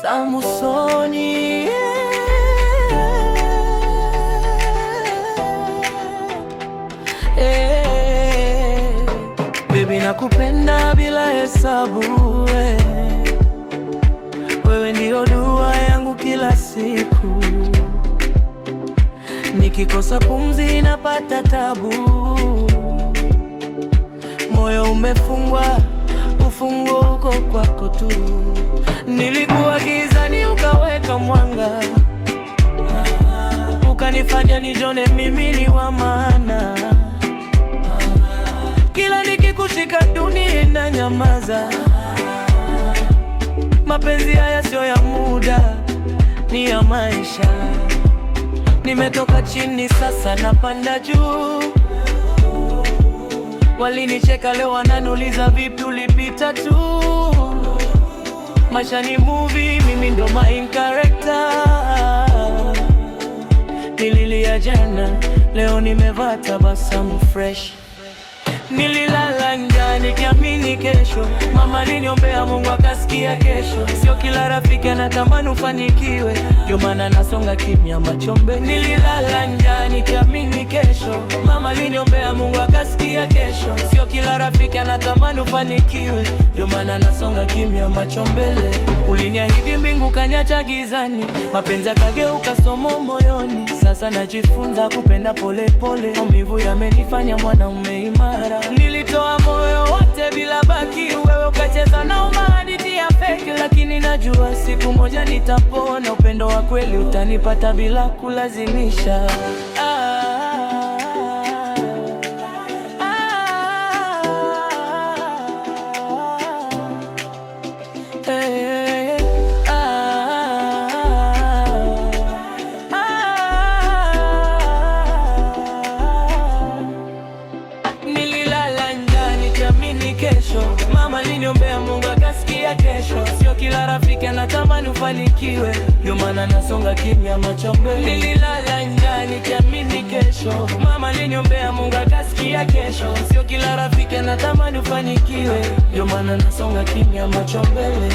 Samusoni, baby nakupenda bila hesabu, wewe ndio dua yangu kila siku, nikikosa pumzi napata tabu, moyo umefungwa, ufunguo uko kwako tu. Nilikuwa gizani ukaweka mwanga, ukanifanya nijone mimi ni wa maana. Kila nikikushika dunia inanyamaza. Mapenzi haya sio ya muda, ni ya maisha. Nimetoka chini sasa napanda juu. Walinicheka leo wananiuliza vipi ulipita tu. Maisha ni movie, mimi ndo main character. Nililia jana, leo nimevaa tabasamu fresh. Nililala njaa nikiamini kesho, mama aliniombea Mungu akasikia kesho. Sio kila rafiki anatamani ufanikiwe, ndio maana nasonga kimya macho mbele. Nililala njaa nikiamini kesho, mama aliniombea Mungu akasikia kesho. Sio kila rafiki anatamani ufanikiwe, ndio maana nasonga kimya macho mbele. Uliniahidi mbingu kanyacha gizani, mapenzi yakageuka somo moyoni. Sasa najifunza kupenda pole pole, maumivu yamenifanya mwanaume imara. Nilitoa moyo wote bila baki, wewe ukacheza na hadithi ya fake. Lakini najua siku moja nitapona, upendo wa kweli utanipata bila kulazimisha. Mama aliniombea Mungu akasikia kesho. Sio kila rafiki anatamani ufanikiwe, ndio maana nasonga kimya macho mbele. Nililala njaa nikiamini kesho, mama aliniombea Mungu akasikia kesho. Sio kila rafiki anatamani ufanikiwe, ndio maana nasonga kimya macho mbele.